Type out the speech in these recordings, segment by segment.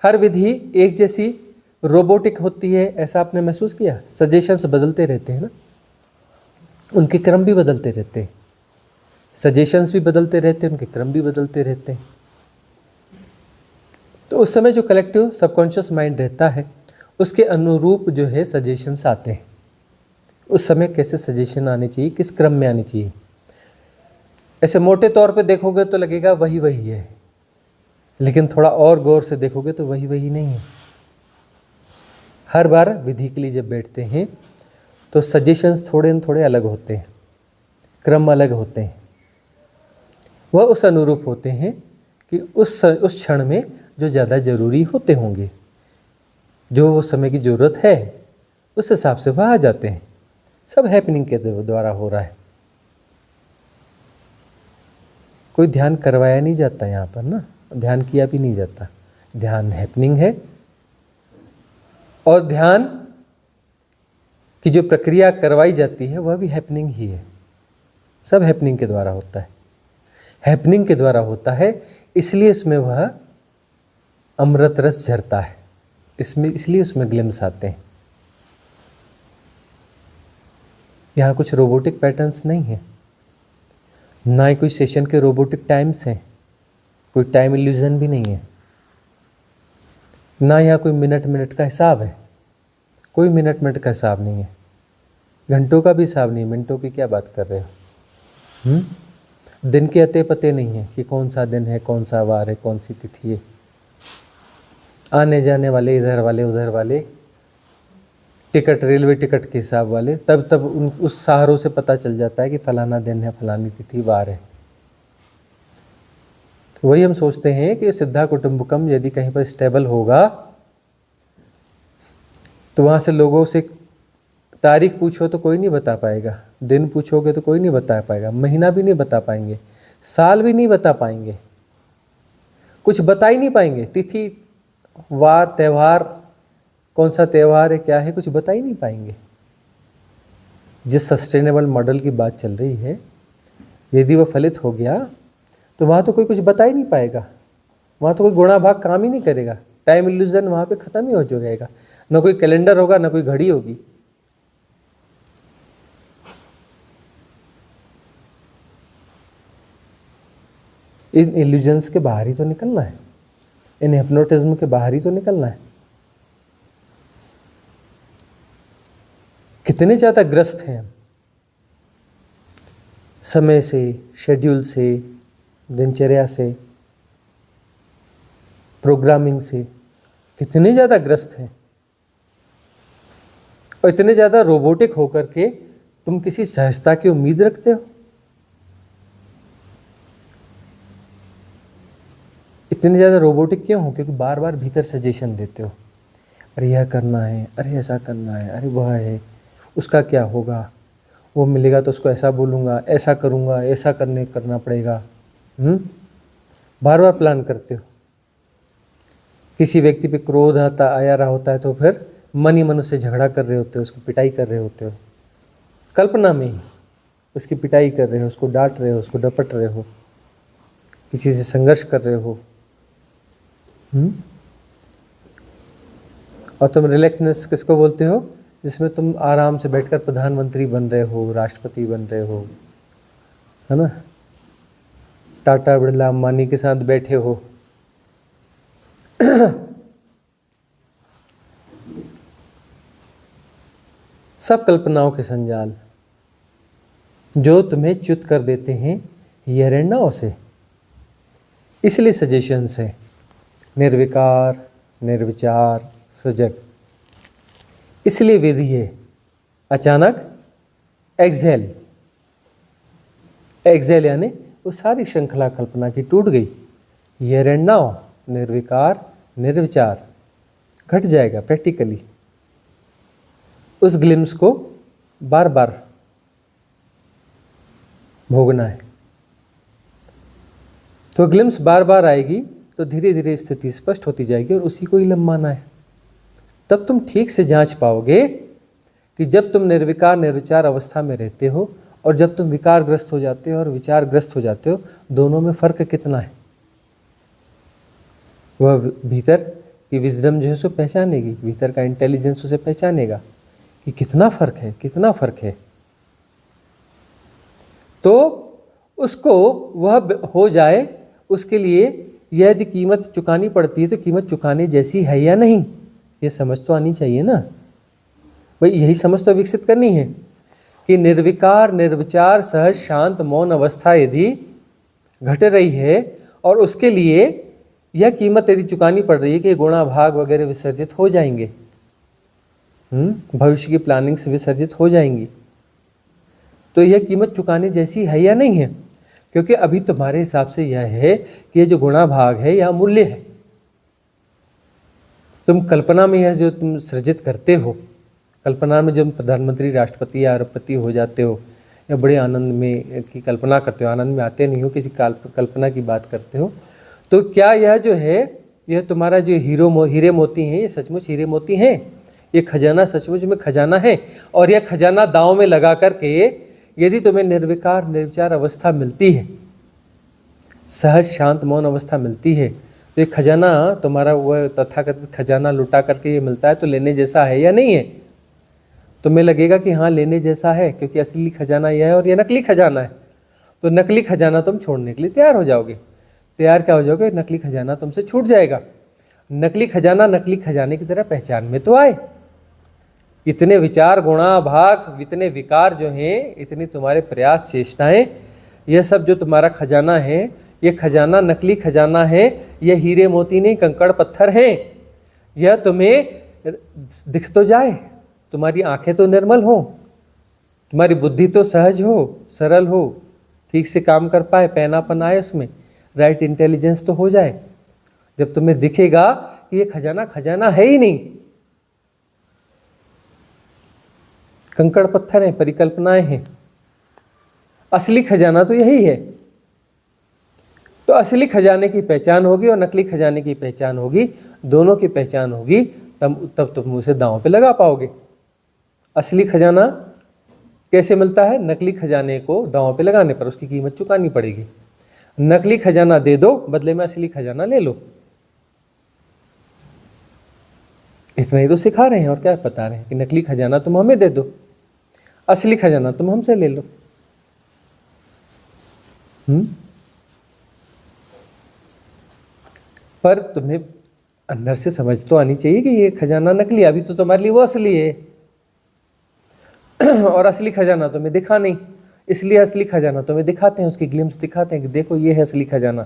हर विधि एक जैसी रोबोटिक होती है ऐसा आपने महसूस किया? सजेशंस बदलते रहते हैं ना, उनके क्रम भी बदलते रहते हैं, सजेशंस भी बदलते रहते हैं, उनके क्रम भी बदलते रहते हैं। तो उस समय जो कलेक्टिव सबकॉन्शियस माइंड रहता है उसके अनुरूप जो है सजेशंस आते हैं। उस समय कैसे सजेशन आने चाहिए, किस क्रम में आनी चाहिए। ऐसे मोटे तौर पे देखोगे तो लगेगा वही वही है, लेकिन थोड़ा और गौर से देखोगे तो वही वही नहीं है। हर बार विधि के लिए जब बैठते हैं तो सजेशंस थोड़े न थोड़े अलग होते हैं, क्रम अलग होते हैं। वह उस अनुरूप होते हैं कि उस क्षण में जो ज़्यादा ज़रूरी होते होंगे, जो वो समय की ज़रूरत है, उस हिसाब से वह आ जाते हैं। सब हैपनिंग के द्वारा हो रहा है, कोई ध्यान करवाया नहीं जाता यहाँ पर ना, ध्यान किया भी नहीं जाता। ध्यान हैपनिंग है, और ध्यान की जो प्रक्रिया करवाई जाती है वह भी हैपनिंग ही है। सब हैपनिंग के द्वारा होता है, हैपनिंग के द्वारा होता है, इसलिए इसमें वह अमृत रस झरता है, इसलिए उसमें ग्लिम्स आते हैं। यहाँ कुछ रोबोटिक पैटर्न्स नहीं है, ना ही कोई सेशन के रोबोटिक टाइम्स हैं, कोई टाइम इल्यूजन भी नहीं है, ना यहाँ कोई मिनट का हिसाब है। कोई मिनट का हिसाब नहीं है, घंटों का भी हिसाब नहीं है, मिनटों की क्या बात कर रहे हो। दिन के अते पते नहीं है कि कौन सा दिन है, कौन सा वार है, कौन सी तिथि है। आने जाने वाले, इधर वाले उधर वाले, टिकट, रेलवे टिकट के हिसाब वाले, तब उस सहारों से पता चल जाता है कि फलाना दिन है, फलानी तिथि वार है। वही हम सोचते हैं कि सिद्धा कुटुंबकम यदि कहीं पर स्टेबल होगा तो वहाँ से लोगों से तारीख पूछो तो कोई नहीं बता पाएगा, दिन पूछोगे तो कोई नहीं बता पाएगा, महीना भी नहीं बता पाएंगे, साल भी नहीं बता पाएंगे, कुछ बता ही नहीं पाएंगे। तिथि, वार, त्यौहार, कौन सा त्यौहार है, क्या है, कुछ बता ही नहीं पाएंगे। जिस सस्टेनेबल मॉडल की बात चल रही है, यदि वह फलित हो गया तो वहाँ तो कोई कुछ बता ही नहीं पाएगा, वहाँ तो कोई गुणा भाग काम ही नहीं करेगा। टाइम इल्यूजन वहाँ पे ख़त्म ही हो जाएगा, ना कोई कैलेंडर होगा, ना कोई घड़ी होगी। इन इल्यूजन्स के बाहर ही तो निकलना है, इन हिप्नोटिज्म के बाहर ही तो निकलना है। कितने ज़्यादा ग्रस्त हैं समय से, शेड्यूल से, दिनचर्या से, प्रोग्रामिंग से, कितने ज़्यादा ग्रस्त हैं। और इतने ज़्यादा रोबोटिक होकर के तुम किसी सहजता की उम्मीद रखते हो? इतने ज़्यादा रोबोटिक क्यों हो? क्योंकि बार बार भीतर सजेशन देते हो, अरे यह करना है, अरे ऐसा करना है, अरे वह है, उसका क्या होगा, वो मिलेगा तो उसको ऐसा बोलूँगा, ऐसा करूँगा, ऐसा करना पड़ेगा। बार बार प्लान करते हो। किसी व्यक्ति पे क्रोध आया रहा होता है तो फिर मन ही मन उससे झगड़ा कर रहे होते हो, उसको पिटाई कर रहे होते हो, कल्पना में ही उसकी पिटाई कर रहे हो, उसको डांट रहे हो, उसको डपट रहे हो, किसी से संघर्ष कर रहे हो। और तुम रिलैक्सनेस किसको बोलते हो? जिसमें तुम आराम से बैठकर प्रधानमंत्री बन रहे हो, राष्ट्रपति बन रहे हो, है ना, टाटा, बिरला, अंबानी के साथ बैठे हो। सब कल्पनाओं के संजाल जो तुम्हें च्युत कर देते हैं हियर एंड नाउ से। इसलिए सजेशंस है निर्विकार, निर्विचार, सजग। इसलिए विधि है अचानक एक्सेल। एक्सेल यानी वो सारी श्रृंखला कल्पना की टूट गई। हियर एंड नाउ, निर्विकार, निर्विचार घट जाएगा प्रैक्टिकली। उस ग्लिम्स को बार बार भोगना है। तो ग्लिम्स बार बार आएगी तो धीरे धीरे स्थिति स्पष्ट होती जाएगी और उसी को ही लम्बाना है। तब तुम ठीक से जांच पाओगे कि जब तुम निर्विकार, निर्विचार अवस्था में रहते हो और जब तुम विकारग्रस्त हो जाते हो और विचारग्रस्त हो जाते हो, दोनों में फर्क कितना है। वह भीतर कि विजडम जो है सो पहचानेगी, भीतर का इंटेलिजेंस उसे पहचानेगा कि कितना फ़र्क है, कितना फ़र्क है। तो उसको वह हो जाए, उसके लिए यदि कीमत चुकानी पड़ती है तो कीमत चुकाने जैसी है या नहीं, ये समझ तो आनी चाहिए ना भाई। यही समझ तो विकसित करनी है कि निर्विकार, निर्विचार, सहज, शांत, मौन अवस्था यदि घट रही है और उसके लिए यह कीमत यदि चुकानी पड़ रही है कि गुणा भाग वगैरह विसर्जित हो जाएंगे, भविष्य की प्लानिंग से विसर्जित हो जाएंगी, तो यह कीमत चुकाने जैसी है या नहीं है? क्योंकि अभी तुम्हारे हिसाब से यह है कि ये जो गुणा भाग है यह अमूल्य है। तुम कल्पना में यह जो तुम सृजित करते हो, कल्पना में जब प्रधानमंत्री, राष्ट्रपति या अरबपति हो जाते हो या बड़े आनंद में की कल्पना करते हो, आनंद में आते नहीं हो, किसी कल्पना की बात करते हो, तो क्या यह जो है, यह तुम्हारा जो हीरे मोती हैं, ये सचमुच हीरे मोती हैं? ये खजाना सचमुच में खजाना है? और यह खजाना दांव में लगा करके यदि तुम्हें निर्विकार, निर्विचार अवस्था मिलती है, सहज, शांत, मौन अवस्था मिलती है, तो ये खजाना तुम्हारा वह तथाकथित खजाना लुटा करके ये मिलता है, तो लेने जैसा है या नहीं है? तुम्हें लगेगा कि हाँ लेने जैसा है, क्योंकि असली खजाना यह है और यह नकली खजाना है। तो नकली खजाना तुम छोड़ने के लिए तैयार हो जाओगे। तैयार क्या हो जाओगे? नकली खजाना तुमसे छूट जाएगा। नकली खजाना नकली खजाने की तरह पहचान में तो आए। इतने विचार, गुणा भाग, इतने विकार जो हैं, इतनी तुम्हारे प्रयास, चेष्टाएं, यह सब जो तुम्हारा खजाना है, ये खजाना नकली खजाना है। यह हीरे मोती नहीं, कंकड़ पत्थर हैं। यह तुम्हें दिख तो जाए, तुम्हारी आंखें तो निर्मल हो, तुम्हारी बुद्धि तो सहज हो, सरल हो, ठीक से काम कर पाए, पैनापन आए उसमें, राइट इंटेलिजेंस तो हो जाए। जब तुम्हें दिखेगा कि ये खजाना खजाना है ही नहीं, कंकड़ पत्थर हैं, परिकल्पनाएं हैं, असली खजाना तो यही है। तो असली खजाने की पहचान होगी और नकली खजाने की पहचान होगी, दोनों की पहचान होगी, तब तुम उसे दांव पे लगा पाओगे। असली खजाना कैसे मिलता है? नकली खजाने को दांव पे लगाने पर उसकी कीमत चुकानी पड़ेगी। नकली खजाना दे दो, बदले में असली खजाना ले लो। इतना ही तो सिखा रहे हैं और क्या बता रहे हैं कि नकली खजाना तुम हमें दे दो, असली खजाना तुम हमसे ले लो। पर तुम्हें अंदर से समझ तो आनी चाहिए कि ये खजाना नकली है, अभी तो तुम्हारे लिए वो असली है और असली खजाना तुम्हें दिखा नहीं, इसलिए असली खजाना तुम्हें दिखाते हैं, उसकी ग्लिम्स दिखाते हैं कि देखो ये है असली खजाना।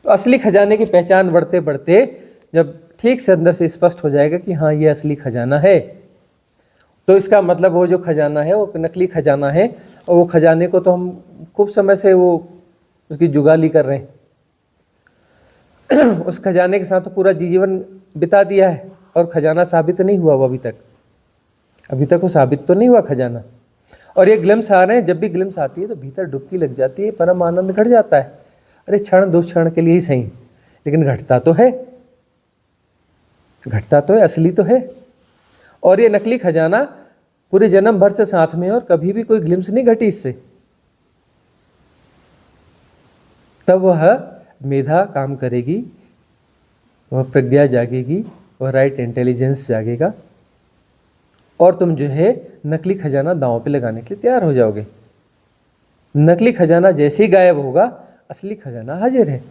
तो असली खजाने की पहचान बढ़ते बढ़ते जब ठीक से अंदर से स्पष्ट हो जाएगा कि हाँ ये असली खजाना है, तो इसका मतलब वो जो खजाना है वो नकली खजाना है, और वो खजाने को तो हम खूब समय से वो उसकी जुगाली कर रहे हैं, उस खजाने के साथ तो पूरा जीवन बिता दिया है और खजाना साबित नहीं हुआ वो अभी तक वो साबित तो नहीं हुआ खजाना। और ये ग्लिम्स आ रहे हैं, जब भी ग्लिम्स आती है तो भीतर डुबकी लग जाती है, परम आनंद घट जाता है। अरे क्षण दो क्षण के लिए ही सही, लेकिन घटता तो है, असली तो है। और ये नकली खजाना पूरे जन्म भर से साथ में है और कभी भी कोई ग्लिम्स नहीं घटी इससे। तब वह मेधा काम करेगी, वह प्रज्ञा जागेगी, वह राइट इंटेलिजेंस जागेगा और तुम जो है नकली खजाना दांव पे लगाने के लिए तैयार हो जाओगे। नकली खजाना जैसे ही गायब होगा, असली खजाना हाजिर है।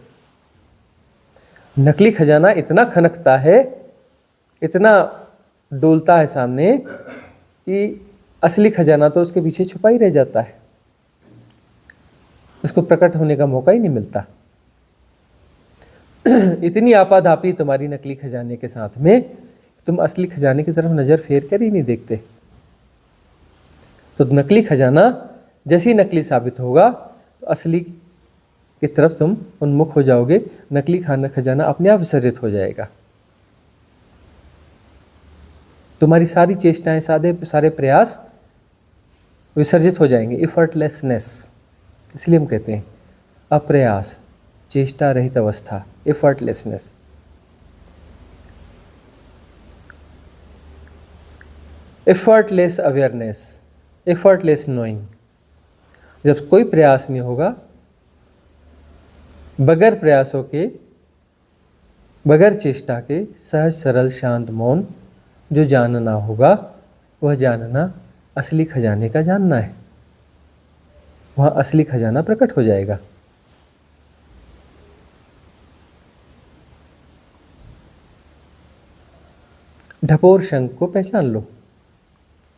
नकली खजाना इतना खनकता है, इतना डोलता है सामने कि असली खजाना तो उसके पीछे छुपा ही रह जाता है, उसको प्रकट होने का मौका ही नहीं मिलता। इतनी आपाधापी तुम्हारी नकली खजाने के साथ में, तुम असली खजाने की तरफ नजर फेर कर ही नहीं देखते। तो नकली खजाना जैसे ही नकली साबित होगा, तो असली की तरफ तुम उन्मुख हो जाओगे, नकली खजाना अपने आप विसर्जित हो जाएगा। तुम्हारी सारी चेष्टाएं, सारे प्रयास विसर्जित हो जाएंगे। इफर्टलेसनेस, इसलिए हम कहते हैं अप्रयास, चेष्टा रहित अवस्था, effortlessness. Effortless awareness, effortless knowing. जब कोई प्रयास नहीं होगा, बगैर प्रयासों के, बगैर चेष्टा के सहज सरल शांत मौन, जो जानना होगा वह जानना असली खजाने का जानना है। वहाँ असली खजाना प्रकट हो जाएगा। ढपोर शंख को पहचान लो,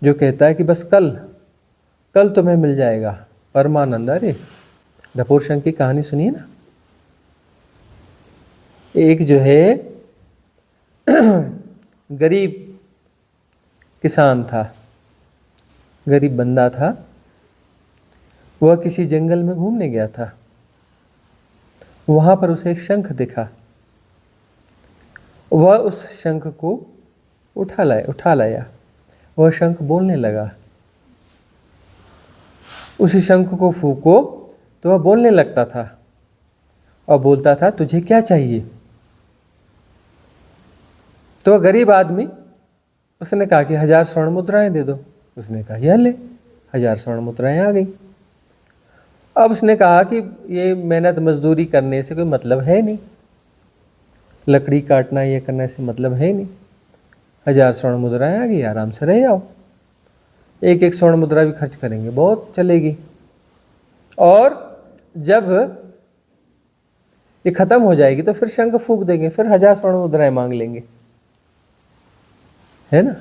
जो कहता है कि बस कल तुम्हें मिल जाएगा परमानंद। अरे ढपोर शंख की कहानी सुनिए ना। एक जो है गरीब किसान था, गरीब बंदा था। वह किसी जंगल में घूमने गया था। वहाँ पर उसे एक शंख दिखा। वह उस शंख को उठा लाया। वह शंख बोलने लगा। उस शंख को फूको तो वह बोलने लगता था और बोलता था, तुझे क्या चाहिए? तो वह गरीब आदमी, उसने कहा कि 1000 स्वर्ण मुद्राएं दे दो। उसने कहा यह ले। 1000 स्वर्ण मुद्राएं आ गई। अब उसने कहा कि ये मेहनत मजदूरी करने से कोई मतलब है नहीं, लकड़ी काटना ये करने से मतलब है नहीं। 1000 स्वर्ण मुद्राएं आ गई, आराम से रह जाओ। एक एक स्वर्ण मुद्रा भी खर्च करेंगे, बहुत चलेगी। और जब ये खत्म हो जाएगी तो फिर शंख फूंक देंगे, फिर 1000 स्वर्ण मुद्राएं मांग लेंगे, है ना।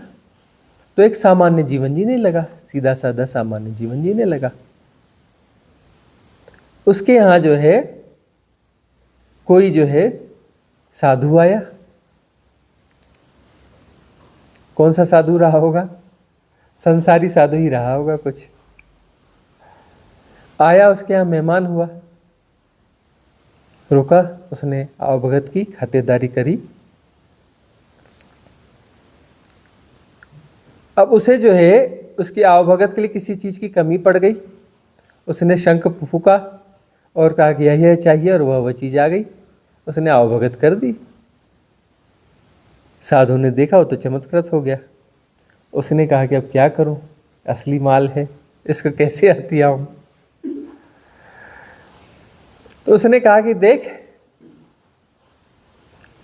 तो एक सामान्य जीवन जीने लगा, सीधा साधा सामान्य जीवन जीने लगा। उसके यहाँ जो है कोई जो है साधु आया। कौन सा साधु रहा होगा? संसारी साधु ही रहा होगा कुछ। आया, उसके यहाँ मेहमान हुआ, रुका, उसने आवभगत की, खातिरदारी करी। अब उसे जो है उसकी आवभगत के लिए किसी चीज़ की कमी पड़ गई। उसने शंख फूका और कहा कि यही चाहिए, और वह चीज़ आ गई। उसने आवभगत कर दी। साधु ने देखा, वो तो चमत्कृत हो गया। उसने कहा कि अब क्या करूं, असली माल है, इसको कैसे हथिया हूं। तो उसने कहा कि देख,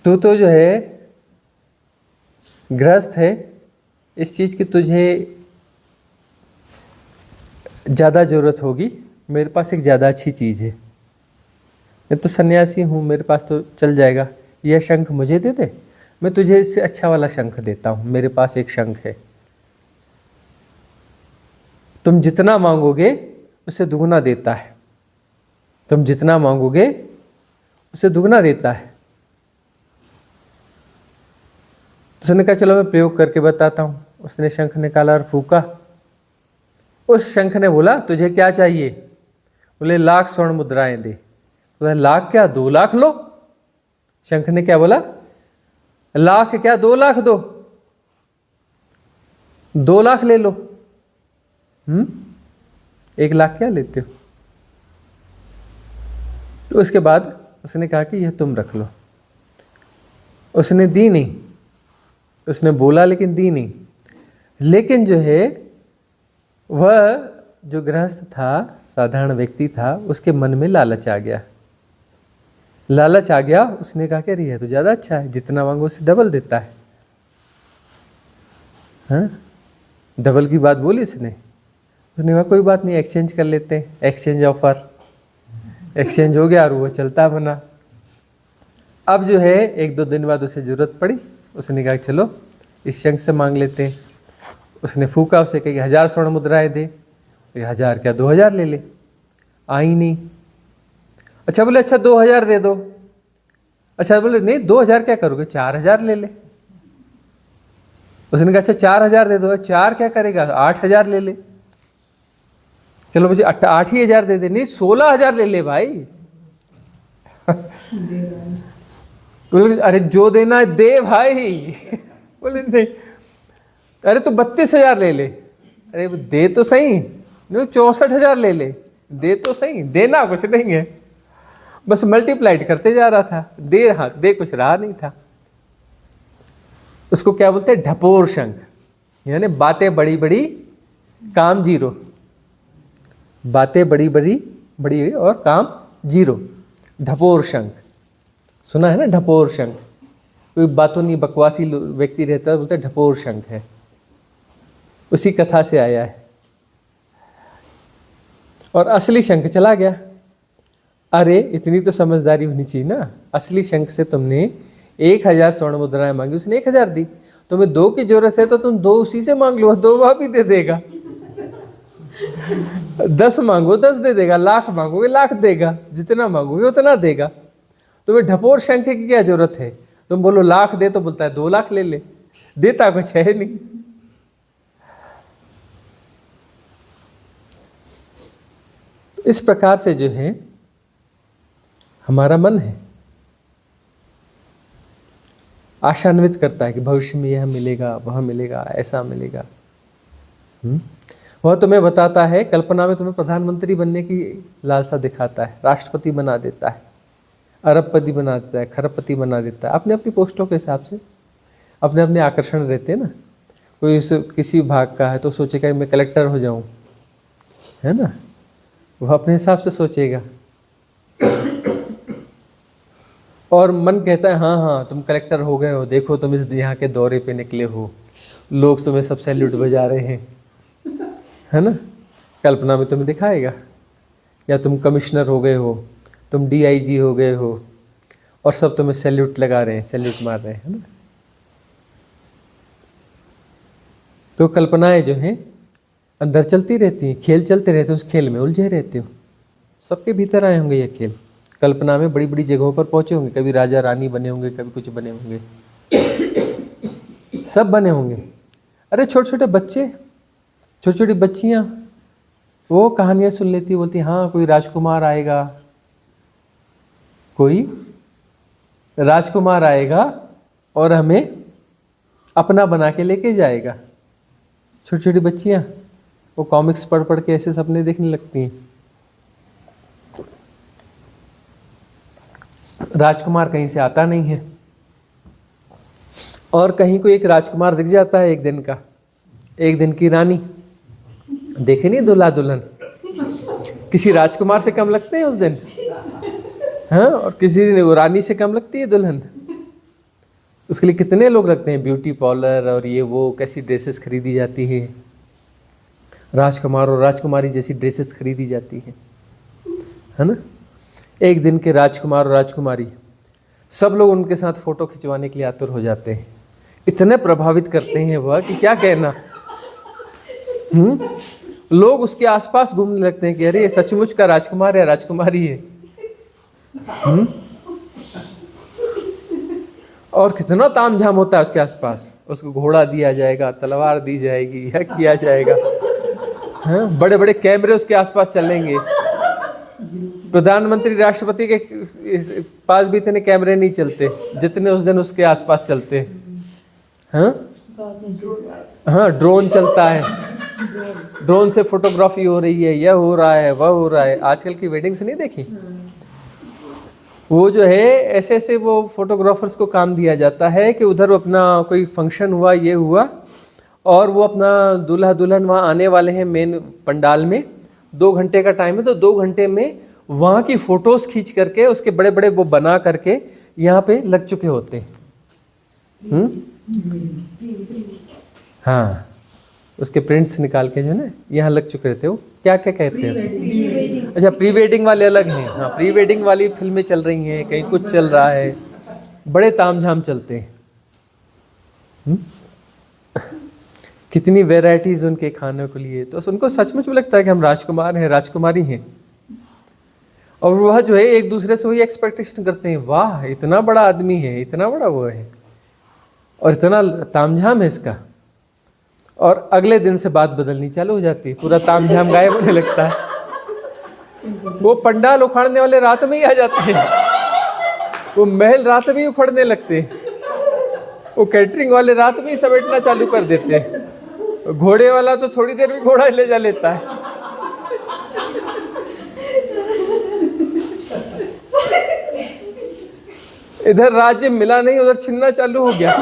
तू तो जो है गृहस्थ है, इस चीज़ की तुझे ज़्यादा ज़रूरत होगी। मेरे पास एक ज़्यादा अच्छी चीज़ है। मैं तो सन्यासी हूँ, मेरे पास तो चल जाएगा। यह शंख मुझे दे दे, मैं तुझे इससे अच्छा वाला शंख देता हूँ। मेरे पास एक शंख है, तुम जितना मांगोगे उससे दुगना देता है। तुम जितना मांगोगे उससे दुगना देता है। उसने कहा चलो मैं प्रयोग करके बताता हूँ। उसने शंख निकाला और फूका। उस शंख ने बोला, तुझे क्या चाहिए? बोले 1,00,000 स्वर्ण मुद्राएं दे। बोला 1,00,000 क्या, 2,00,000 लो। शंख ने क्या बोला? 1,00,000 क्या, 2,00,000 दो, 2,00,000 ले लो। 1,00,000 क्या लेते हो? तो उसके बाद उसने कहा कि यह तुम रख लो। उसने दी नहीं, उसने बोला लेकिन दी नहीं। लेकिन जो है वह जो गृहस्थ था, साधारण व्यक्ति था, उसके मन में लालच आ गया। लालच आ गया, उसने कहा कि अरे यह तो ज़्यादा अच्छा है, जितना मांगो उससे डबल देता है। हाँ, डबल की बात बोली उसने कहा कोई बात नहीं, एक्सचेंज कर लेते हैं। एक्सचेंज ऑफर, एक्सचेंज हो गया और वो चलता बना। अब जो है 1-2 दिन बाद उसे ज़रूरत पड़ी। उसने कहा चलो इस शंख से मांग लेते हैं। उसने फूका, उसे कहा कि 1000 स्वर्ण मुद्राएं दे। 1000 क्या, 2000 ले ले। आई नहीं। अच्छा बोले, अच्छा 2000 दे दो। अच्छा बोले नहीं, 2000 क्या करोगे, 4000 ले ले। उसने कहा अच्छा 4000 दे दो। 4 क्या करेगा, 8000 ले ले। चलो मुझे 8,000 दे दे। नहीं 16,000 ले ले भाई। अरे जो देना है दे भाई। बोले नहीं, अरे तो 32,000 ले ले। अरे दे तो सही। 64,000 ले ले, दे तो सही। देना कुछ नहीं है, बस मल्टीप्लाइड करते जा रहा था। दे कुछ रहा नहीं था। उसको क्या बोलते हैं, ढपोर शंख, यानी बातें बड़ी बड़ी काम जीरो। बातें बड़ी बड़ी और काम जीरो। ढपोर शंख सुना है ना, ढपोर शंख। कोई बातों नहीं बकवासी व्यक्ति रहता है, बोलते ढपोर शंख है, उसी कथा से आया है। और असली शंख चला गया। अरे इतनी तो समझदारी होनी चाहिए ना, असली शंख से तुमने 1000 स्वर्ण मुद्राएं मांगी, उसने 1000 दी, तुम्हें 2 की जरूरत है तो तुम 2 उसी से मांग लो, 2 वह भी दे देगा। 10 मांगो 10 दे देगा, लाख मांगोगे लाख देगा, जितना मांगोगे उतना देगा। तुम्हें ढपोर शंख की क्या जरूरत है? तुम बोलो लाख दे तो बोलता है 2 लाख ले ले, देता कुछ है नहीं। इस प्रकार से जो है हमारा मन है, आशान्वित करता है कि भविष्य में यह मिलेगा, वह मिलेगा, ऐसा मिलेगा। वह तुम्हें बताता है, कल्पना में तुम्हें प्रधानमंत्री बनने की लालसा दिखाता है, राष्ट्रपति बना देता है, अरबपति बना देता है, खरबपति बना देता है, अपने अपनी पोस्टों के हिसाब से अपने अपने आकर्षण रहते हैं ना। कोई किसी विभाग का है तो सोचेगा मैं कलेक्टर हो जाऊं, है ना, वह अपने हिसाब से सोचेगा। और मन कहता है हाँ हाँ तुम कलेक्टर हो गए हो, देखो तुम इस यहाँ के दौरे पे निकले हो, लोग तुम्हें सब सैल्यूट बजा रहे हैं, है ना, कल्पना में तुम्हें दिखाएगा। या तुम कमिश्नर हो गए हो, तुम DIG हो गए हो और सब तुम्हें सैल्यूट लगा रहे हैं, सैल्यूट मार रहे हैं, है ना। तो कल्पनाएं जो हैं अंदर चलती रहती हैं, खेल चलते रहते हो, उस खेल में उलझे रहते हो। सबके भीतर आए होंगे ये खेल, कल्पना में बड़ी बड़ी जगहों पर पहुंचे होंगे, कभी राजा रानी बने होंगे, कभी कुछ बने होंगे, सब बने होंगे। अरे छोटे छोटे बच्चे, छोटी छोटी बच्चियाँ, वो कहानियाँ सुन लेती, बोलती हाँ कोई राजकुमार आएगा, कोई राजकुमार आएगा और हमें अपना बना के लेके जाएगा। छोटी छोटी बच्चियाँ वो कॉमिक्स पढ़ पढ़ के ऐसे सपने देखने लगती हैं। राजकुमार कहीं से आता नहीं है, और कहीं को एक राजकुमार दिख जाता है, एक दिन का, एक दिन की रानी। देखे नहीं दूल्हा दुल्हन, किसी राजकुमार से कम लगते हैं उस दिन, हाँ, और किसी रानी से कम लगती है दुल्हन। उसके लिए कितने लोग लगते हैं, ब्यूटी पार्लर और ये वो, कैसी ड्रेसेस खरीदी जाती है, राजकुमार और राजकुमारी जैसी ड्रेसेस खरीदी जाती है ना। एक दिन के राजकुमार और राजकुमारी, सब लोग उनके साथ फोटो खिंचवाने के लिए आतुर हो जाते हैं, इतने प्रभावित करते हैं वह कि क्या कहना। लोग उसके आसपास घूमने लगते हैं कि अरे ये सचमुच का राजकुमार है, राजकुमारी है। और कितना तामझाम होता है उसके आसपास, उसको घोड़ा दिया जाएगा, तलवार दी जाएगी, यह किया जाएगा, हाँ, बड़े बड़े कैमरे उसके आसपास चलेंगे। प्रधानमंत्री राष्ट्रपति के पास भी इतने कैमरे नहीं चलते जितने उस दिन उसके आसपास चलते। हाँ हाँ, ड्रोन चलता है, ड्रोन से फोटोग्राफी हो रही है, यह हो रहा है, वह हो रहा है। आजकल की वेडिंग्स नहीं देखी, वो जो है ऐसे ऐसे वो फोटोग्राफर्स को काम दिया जाता है कि उधर अपना कोई फंक्शन हुआ, ये हुआ, और वो अपना दूल्हा दुल्हन वहाँ आने वाले हैं मेन पंडाल में, 2 घंटे का टाइम है, तो 2 घंटे में वहाँ की फ़ोटोज़ खींच करके उसके बड़े बड़े वो बना करके यहाँ पे लग चुके होते हैं। हाँ, उसके प्रिंट्स निकाल के जो है ना यहाँ लग चुके रहते हो। क्या क्या कहते हैं उसको? अच्छा, प्री वेडिंग वाले अलग हैं। हाँ, प्री वेडिंग वाली फिल्में चल रही हैं, कहीं कुछ चल रहा है, बड़े तामझाम चलते हैं। कितनी वेराइटीज उनके खाने के लिए, तो उनको सचमुच में लगता है कि हम राजकुमार हैं, राजकुमारी हैं। और वह जो है एक दूसरे से वही एक्सपेक्टेशन करते हैं, वाह इतना बड़ा आदमी है, इतना बड़ा वो है, और इतना तामझाम है इसका। और अगले दिन से बात बदलनी चालू हो जाती है, पूरा तामझाम गायब होने लगता है। वो पंडाल उखाड़ने वाले रात में ही आ जाते हैं, वो महल रात में ही उखड़ने लगते हैं, वो कैटरिंग वाले रात में ही समेटना चालू कर देते हैं। घोड़े वाला तो थोड़ी देर में घोड़ा ले जा लेता है। इधर राज्य मिला नहीं, उधर छिनना चालू हो गया।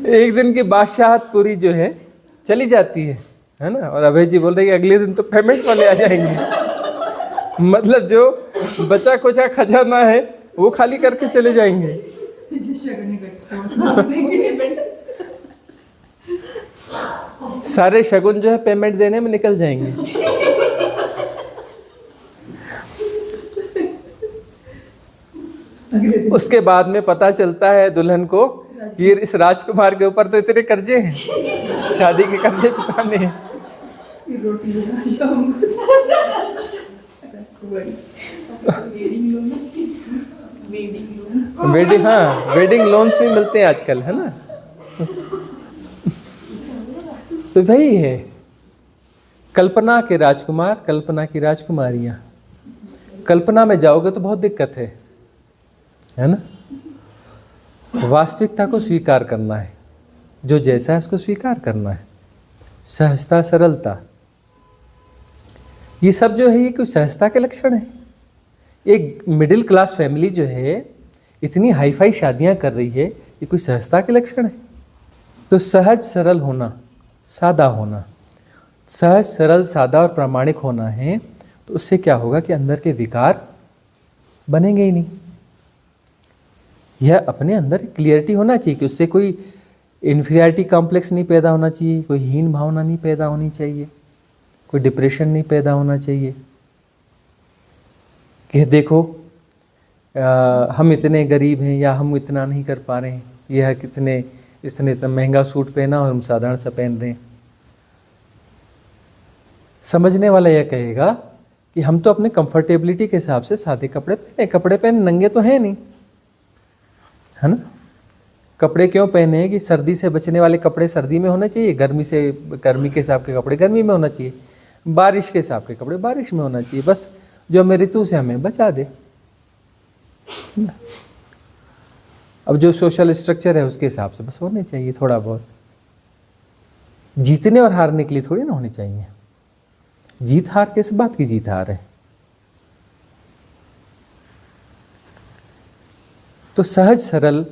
एक दिन की बादशाहत पूरी जो है चली जाती है ना। और अभय जी बोल रहे हैं कि अगले दिन तो पेमेंट वाले आ जाएंगे। मतलब जो बचा कुचा खजाना है वो खाली करके चले जाएंगे। सारे शगुन जो है पेमेंट देने में निकल जाएंगे। उसके बाद में पता चलता है दुल्हन को कि इस राजकुमार के ऊपर तो इतने कर्जे हैं, शादी के कर्जे चुकाने हैं। वेडिंग लोन्स भी मिलते हैं आजकल, है ना। तो वही है, कल्पना के राजकुमार, कल्पना की राजकुमारियां। कल्पना में जाओगे तो बहुत दिक्कत है ना। वास्तविकता को स्वीकार करना है, जो जैसा है उसको स्वीकार करना है। सहजता, सरलता, ये सब जो है ये कुछ सहजता के लक्षण है। एक मिडिल क्लास फैमिली जो है इतनी हाई फाई शादियां कर रही है, ये कुछ सहजता के लक्षण है। तो सहज सरल होना, सादा होना, सहज सरल सादा और प्रामाणिक होना है। तो उससे क्या होगा कि अंदर के विकार बनेंगे ही नहीं। यह अपने अंदर क्लियरिटी होना चाहिए कि उससे कोई इन्फीरियरिटी कॉम्प्लेक्स नहीं पैदा होना चाहिए, कोई हीन भावना नहीं पैदा होनी चाहिए, कोई डिप्रेशन नहीं पैदा होना चाहिए कि देखो हम इतने गरीब हैं या हम इतना नहीं कर पा रहे हैं, यह कितने इसने इतना महंगा सूट पहना और हम साधारण सा पहन रहे हैं। समझने वाला यह कहेगा कि हम तो अपने कंफर्टेबिलिटी के हिसाब से सादे कपड़े पहने नंगे तो हैं नहीं, है ना। कपड़े क्यों पहने हैं कि सर्दी से बचने वाले कपड़े सर्दी में होने चाहिए, गर्मी के हिसाब के कपड़े गर्मी में होना चाहिए, बारिश के हिसाब के कपड़े बारिश में होना चाहिए। बस जो हमें ऋतु से हमें बचा दे। अब जो सोशल स्ट्रक्चर है उसके हिसाब से बस होने चाहिए थोड़ा बहुत। जीतने और हारने के लिए थोड़ी ना होने चाहिए। जीत हार किस बात की जीत हार है। तो सहज सरल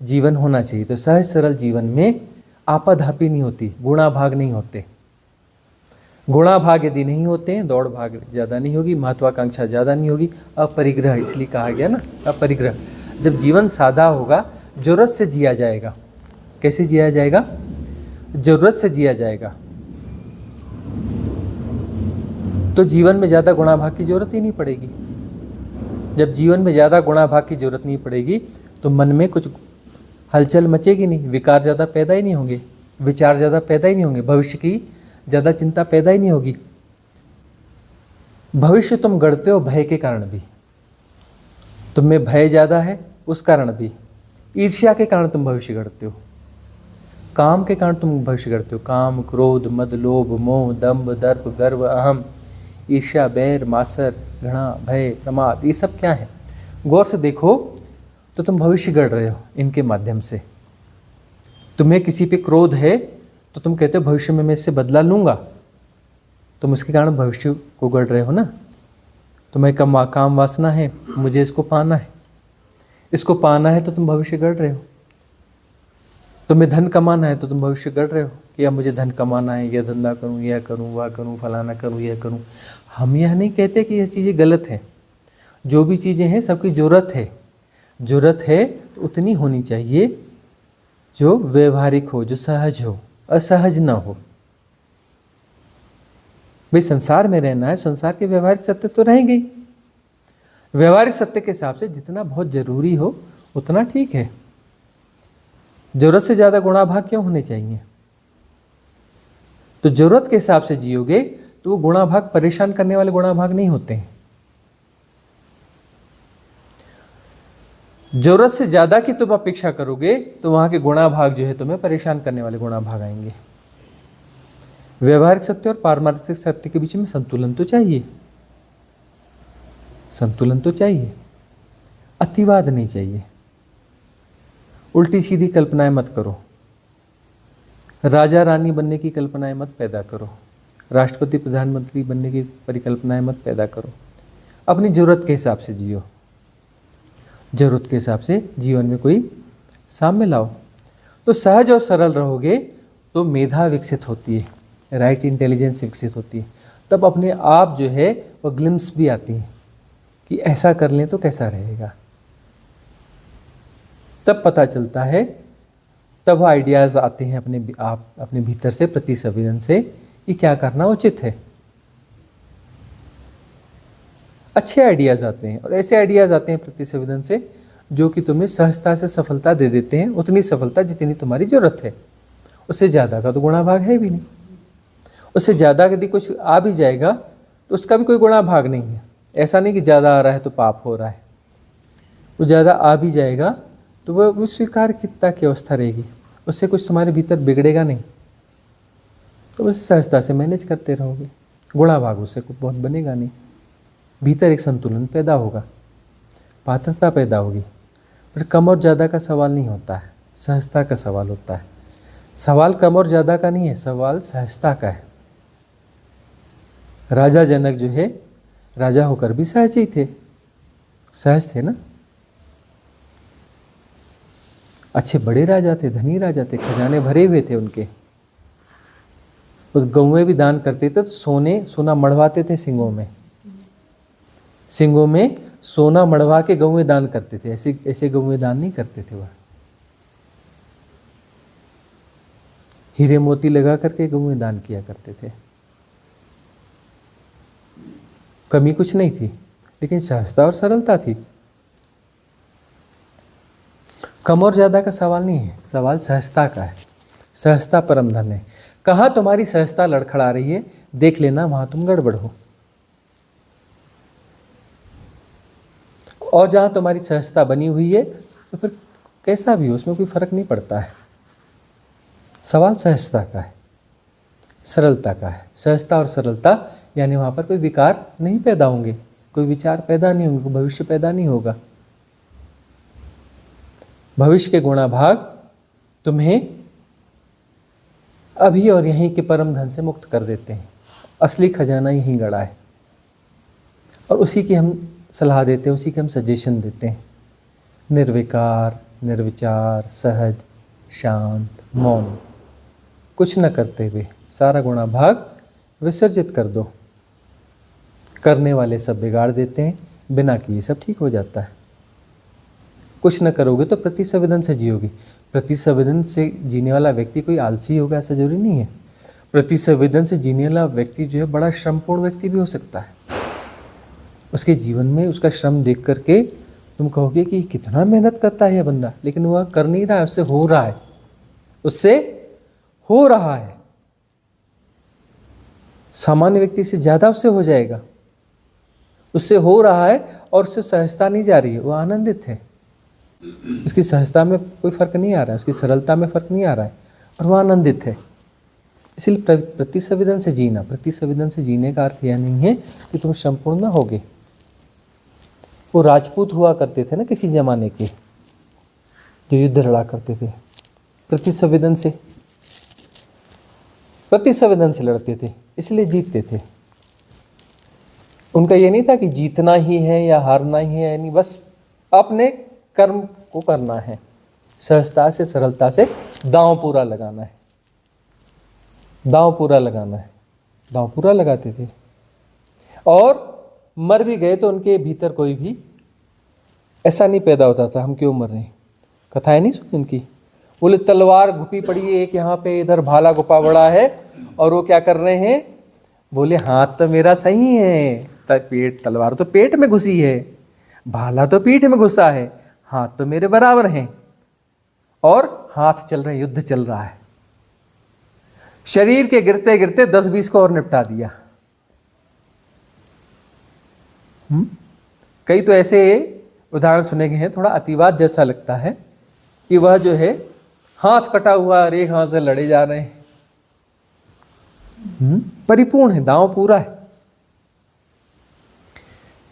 जीवन होना चाहिए। तो सहज सरल जीवन में आपाधापी नहीं होती, गुणाभाग नहीं होते। गुणाभाग यदि नहीं होते हैं, दौड़ भाग ज़्यादा नहीं होगी, महत्वाकांक्षा ज़्यादा नहीं होगी। अपरिग्रह इसलिए कहा गया ना, अपरिग्रह। जब जीवन सादा होगा, जरूरत से जिया जाएगा। कैसे जिया जाएगा? जरूरत से जिया जाएगा। तो जीवन में ज़्यादा गुणाभाग की जरूरत ही नहीं पड़ेगी। जब जीवन में ज़्यादा गुणाभाग की जरूरत नहीं पड़ेगी तो मन में कुछ हलचल मचेगी नहीं, विकार ज़्यादा पैदा ही नहीं होंगे, विचार ज़्यादा पैदा ही नहीं होंगे, भविष्य की ज़्यादा चिंता पैदा ही नहीं होगी। भविष्य तुम गढ़ते हो भय के कारण भी, तुम में भय ज़्यादा है उस कारण भी, ईर्ष्या के कारण तुम भविष्य गढ़ते हो, काम के कारण तुम भविष्य गढ़ते हो। काम, क्रोध, मद, लोभ, मोह, दंभ, दर्प, गर्व, अहम, ईर्ष्या, बैर, मासर, घृणा, भय, प्रमाद, ये सब क्या है? गौर से देखो तो तुम भविष्य गढ़ रहे हो इनके माध्यम से। तुम्हें किसी पे क्रोध है तो तुम कहते हो भविष्य में मैं इससे बदला लूँगा, तुम उसके कारण भविष्य को गढ़ रहे हो ना। तुम्हें काम वासना है, मुझे इसको पाना है, इसको पाना है तो तुम भविष्य गढ़ रहे हो। तुम्हें धन कमाना है तो तुम भविष्य गढ़ रहे हो कि अब मुझे धन कमाना है, यह धंधा करूं, यह करूं, वह करूं, फलाना करूं, यह करूं। हम यह नहीं कहते कि यह चीज़ें गलत हैं। जो भी चीज़ें हैं सबकी ज़रूरत है। ज़रूरत है तो उतनी होनी चाहिए जो व्यवहारिक हो, जो सहज हो, असहज ना हो। भाई संसार में रहना है, संसार के व्यवहारिक सत्य तो रहेंगे ही। व्यवहारिक सत्य के हिसाब से जितना बहुत जरूरी हो उतना ठीक है। जरूरत से ज़्यादा गुणाभाग क्यों होने चाहिए? तो जरूरत के हिसाब से जियोगे तो वो गुणाभाग परेशान करने वाले गुणाभाग नहीं होते हैं। जरूरत से ज़्यादा की तुम अपेक्षा करोगे तो वहां के गुणाभाग जो है तुम्हें परेशान करने वाले गुणाभाग आएंगे। व्यवहारिक सत्य और पारमार्थिक सत्य के बीच में संतुलन तो चाहिए, संतुलन तो चाहिए, अतिवाद नहीं चाहिए। उल्टी सीधी कल्पनाएं मत करो, राजा रानी बनने की कल्पनाएं मत पैदा करो, राष्ट्रपति प्रधानमंत्री बनने की परिकल्पनाएं मत पैदा करो। अपनी ज़रूरत के हिसाब से जियो, ज़रूरत के हिसाब से जीवन में कोई साम्य लाओ। तो सहज और सरल रहोगे तो मेधा विकसित होती है, राइट इंटेलिजेंस विकसित होती है। तब अपने आप जो है वो ग्लिम्स भी आती हैं कि ऐसा कर लें तो कैसा रहेगा। तब पता चलता है, तब आइडियाज़ आते हैं अपने भीतर से, प्रति संवेदन से, कि क्या करना उचित है। अच्छे आइडियाज़ आते हैं, और ऐसे आइडियाज़ आते हैं प्रति संवेदन से जो कि तुम्हें सहजता से सफलता दे देते हैं, उतनी सफलता जितनी तुम्हारी ज़रूरत है। उससे ज़्यादा का तो गुणा भाग है भी नहीं। उससे ज़्यादा यदि कुछ आ भी जाएगा तो उसका भी कोई गुणा भाग नहीं है। ऐसा नहीं कि ज़्यादा आ रहा है तो पाप हो रहा है। वो ज़्यादा आ भी जाएगा तो वह स्वीकार्यता की अवस्था रहेगी, उससे कुछ तुम्हारे भीतर बिगड़ेगा नहीं। तो उसे सहजता से मैनेज करते रहोगे, गुणा भाग उससे कुछ बहुत बनेगा नहीं। भीतर एक संतुलन पैदा होगा, पात्रता पैदा होगी। पर कम और ज़्यादा का सवाल नहीं होता है, सहजता का सवाल होता है। सवाल कम और ज़्यादा का नहीं है, सवाल सहजता का है। राजा जनक जो है, राजा होकर भी सहज ही थे, सहज थे ना। अच्छे बड़े राजा थे, धनी राजा थे, खजाने भरे हुए थे उनके। तो गौएं भी दान करते थे तो सोना मढ़वाते थे सिंगों में सोना मढ़वा के गौएं दान करते थे। ऐसे गौएं दान नहीं करते थे वह। हीरे मोती लगा करके गौएं दान किया करते थे। कमी कुछ नहीं थी, लेकिन सहजता और सरलता थी। कम और ज़्यादा का सवाल नहीं है, सवाल सहजता का है। सहजता परम धन है। कहाँ तुम्हारी सहजता लड़खड़ा रही है, देख लेना, वहाँ तुम गड़बड़ हो। और जहाँ तुम्हारी सहजता बनी हुई है तो फिर कैसा भी हो उसमें कोई फर्क नहीं पड़ता है। सवाल सहजता का है, सरलता का है। सहजता और सरलता यानी वहाँ पर कोई विकार नहीं पैदा होंगे, कोई विचार पैदा नहीं होंगे, कोई भविष्य पैदा नहीं होगा। भविष्य के गुणा भाग तुम्हें अभी और यहीं के परम धन से मुक्त कर देते हैं। असली खजाना यहीं गड़ा है, और उसी की हम सलाह देते हैं, उसी के हम सजेशन देते हैं। निर्विकार, निर्विचार, सहज, शांत, मौन, कुछ न करते हुए सारा गुणा भाग विसर्जित कर दो। करने वाले सब बिगाड़ देते हैं, बिना किए सब ठीक हो जाता है। कुछ न करोगे तो प्रति संवेदन से जियोगे। प्रति संवेदन से जीने वाला व्यक्ति कोई आलसी होगा ऐसा जरूरी नहीं है। प्रति संवेदन से जीने वाला व्यक्ति जो है बड़ा श्रमपूर्ण व्यक्ति भी हो सकता है। उसके जीवन में उसका श्रम देख करके तुम कहोगे कि कितना मेहनत करता है यह बंदा, लेकिन वह कर नहीं रहा है, उससे हो रहा है, उससे हो रहा है। सामान्य व्यक्ति से ज़्यादा उससे हो जाएगा, उससे हो रहा है, और उससे सहजता नहीं जा रही है, वो आनंदित है। उसकी सहजता में कोई फर्क नहीं आ रहा है, उसकी सरलता में फर्क नहीं आ रहा है, और वह आनंदित है। इसलिए प्रति संवेदन से जीना, प्रति संवेदन से जीने का अर्थ यह नहीं है कि तुम संपूर्ण न होगे। वो राजपूत हुआ करते थे ना किसी जमाने के, जो युद्ध लड़ा करते थे, प्रति संवेदन से लड़ते थे, इसलिए जीतते थे। उनका ये नहीं था कि जीतना ही है या हारना ही है, यानी बस अपने कर्म को करना है, सहजता से सरलता से दांव पूरा लगाना है, दांव पूरा लगाना है। दांव पूरा लगाते थे, और मर भी गए तो उनके भीतर कोई भी ऐसा नहीं पैदा होता था हम क्यों मर रहे हैं। कथाएं नहीं सुनी उनकी। बोले तलवार घुपी पड़ी है एक यहाँ पे, इधर भाला घुपा पड़ा है, और वो क्या कर रहे हैं, बोले हाथ तो मेरा सही है, तलवार तो पेट में घुसी है, भाला तो पीठ में घुसा है, हाथ तो मेरे बराबर हैं, और हाथ चल रहे, युद्ध चल रहा है। शरीर के गिरते गिरते 10-20 को और निपटा दिया। कई तो ऐसे उदाहरण सुने गए हैं, थोड़ा अतिवाद जैसा लगता है कि वह जो है हाथ कटा हुआ और एक हाथ से लड़े जा रहे हैं। परिपूर्ण है, दांव पूरा है।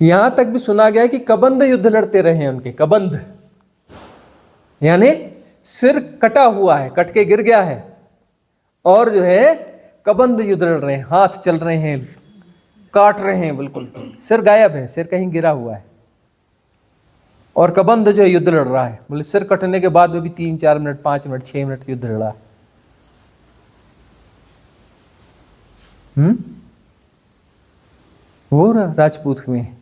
यहां तक भी सुना गया है कि कबंध युद्ध लड़ते रहे हैं उनके, कबंध यानी सिर कटा हुआ है, कट के गिर गया है, और जो है कबंध युद्ध लड़ रहे हैं, हाथ चल रहे हैं, काट रहे हैं, बिल्कुल सिर गायब है, सिर कहीं गिरा हुआ है। और कबंध जो है युद्ध लड़ रहा है, बोले सिर कटने के बाद में भी 3-4 मिनट, 5 मिनट, 6 मिनट युद्ध लड़ा। वो रहा राजपूत में।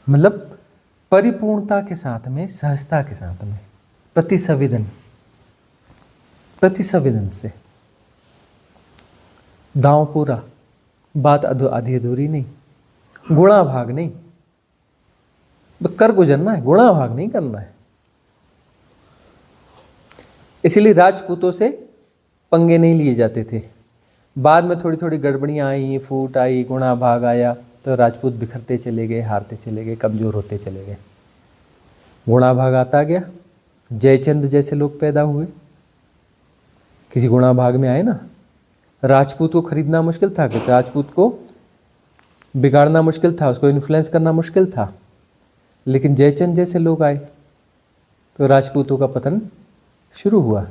मतलब परिपूर्णता के साथ में, सहजता के साथ में, प्रतिसंवेदन से। दांव पूरा, बात आधी अधूरी नहीं, गुणा भाग नहीं, कर गुजरना है, गुणा भाग नहीं करना है। इसीलिए राजपूतों से पंगे नहीं लिए जाते थे। बाद में थोड़ी थोड़ी गड़बड़ियाँ आई, फूट आई, गुणा भाग आया, तो राजपूत बिखरते चले गए, हारते चले गए, कमज़ोर होते चले गए। गुणा भाग आता गया, जयचंद जैसे लोग पैदा हुए, किसी गुणा भाग में आए ना। राजपूत को खरीदना मुश्किल था, कि राजपूत को बिगाड़ना मुश्किल था, उसको इन्फ्लुएंस करना मुश्किल था, लेकिन जयचंद जैसे लोग आए तो राजपूतों का पतन शुरू हुआ।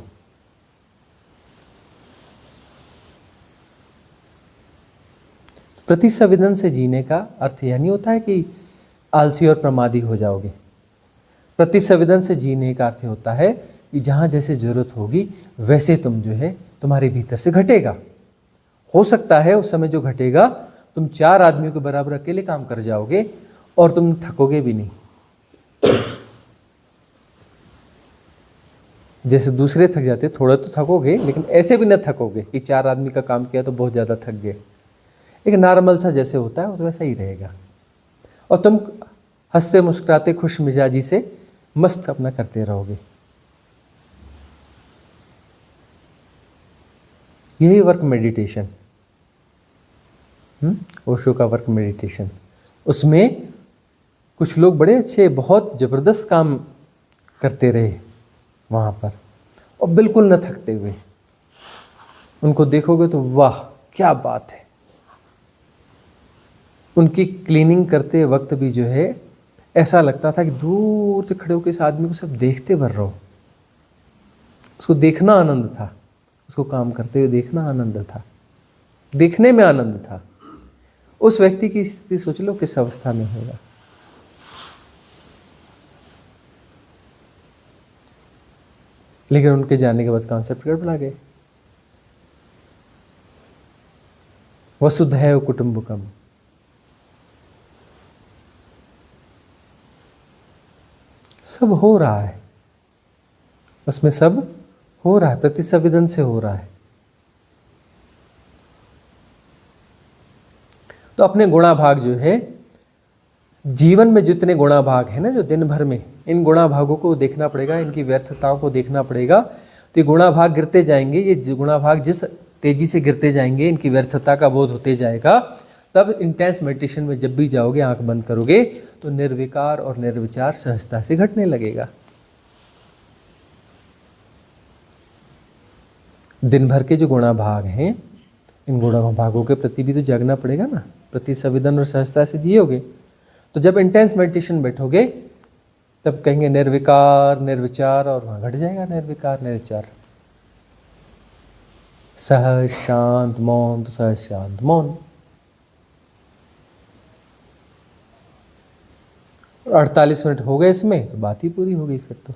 प्रतिसंवेदन से जीने का अर्थ यह नहीं होता है कि आलसी और प्रमादी हो जाओगे। प्रतिसंवेदन से जीने का अर्थ होता है कि जहाँ जैसे ज़रूरत होगी वैसे तुम जो है तुम्हारे भीतर से घटेगा। हो सकता है उस समय जो घटेगा तुम 4 आदमियों के बराबर अकेले काम कर जाओगे और तुम थकोगे भी नहीं। जैसे दूसरे थक जाते, थोड़ा तो थकोगे लेकिन ऐसे भी न थकोगे कि 4 आदमी का काम किया तो बहुत ज़्यादा थक गए। एक नॉर्मल सा जैसे होता है वो तो वैसा ही रहेगा, और तुम हंसते मुस्कुराते खुश मिजाजी से मस्त अपना करते रहोगे। यही वर्क मेडिटेशन, ओशो का वर्क मेडिटेशन। उसमें कुछ लोग बड़े अच्छे, बहुत ज़बरदस्त काम करते रहे वहाँ पर, और बिल्कुल न थकते हुए। उनको देखोगे तो वाह क्या बात है। उनकी क्लीनिंग करते वक्त भी जो है ऐसा लगता था कि दूर से खड़े होकर इस आदमी को सब देखते भर रहो। उसको देखना आनंद था, उसको काम करते हुए देखना आनंद था, देखने में आनंद था। उस व्यक्ति की स्थिति सोच लो किस अवस्था में होगा। लेकिन उनके जाने के बाद कॉन्सेप्ट गड़बड़ा गए। वसुधैव कुटुंबकम, सब हो रहा है उसमें, सब हो रहा है, प्रतिसंवेदन से हो रहा है। तो अपने गुणा भाग जो है, जीवन में जितने गुणा भाग है ना जो दिन भर में, इन गुणा भागों को देखना पड़ेगा, इनकी व्यर्थताओं को देखना पड़ेगा। तो ये गुणा भाग गिरते जाएंगे, ये गुणा भाग जिस तेजी से गिरते जाएंगे, इनकी व्यर्थता का बोध होते जाएगा। तब इंटेंस मेडिटेशन में जब भी जाओगे, आंख बंद करोगे तो निर्विकार और निर्विचार सहजता से घटने लगेगा। दिन भर के जो गुणा भाग हैं, इन गुणा भागों के प्रति भी तो जागना पड़ेगा ना। प्रतिसंवेदन और सहजता से जियोगे तो जब इंटेंस मेडिटेशन बैठोगे तब कहेंगे निर्विकार निर्विचार, और वहाँ घट जाएगा निर्विकार निर्विचार। सहज शांत मौन, तो सहज शांत मौन। 48 मिनट हो गए इसमें तो बात ही पूरी हो गई। फिर तो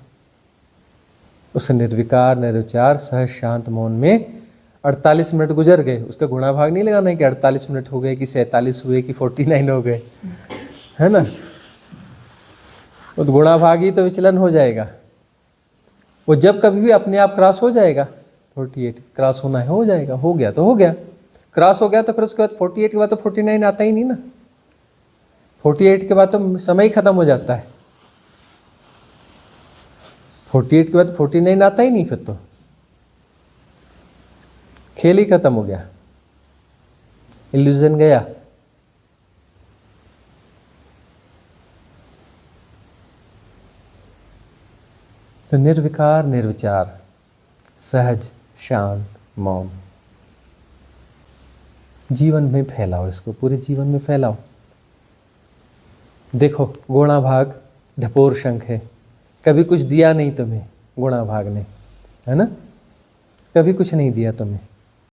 उस निर्विकार निर्विचार सहज शांत मौन में 48 मिनट गुजर गए। उसका गुणा भाग नहीं लगाना है कि 48 मिनट हो गए कि 47 हुए कि 49 हो गए, है ना। वो गुणा भाग ही तो विचलन हो जाएगा। वो जब कभी भी अपने आप क्रॉस हो जाएगा, 48 क्रॉस होना है, हो जाएगा, हो गया तो हो गया, क्रॉस हो गया तो फिर उसके बाद 48 के बाद तो 49 आता ही नहीं ना। 48 के बाद तो समय ही खत्म हो जाता है। 48 के बाद 49 आता ही नहीं, फिर तो खेल ही खत्म हो गया, इल्यूजन गया। तो निर्विकार निर्विचार, सहज शांत मौन, जीवन में फैलाओ इसको, पूरे जीवन में फैलाओ। देखो गुणा भाग ढपोर शंख है, कभी कुछ दिया नहीं तुम्हें गुणा भाग ने, है ना, कभी कुछ नहीं दिया तुम्हें।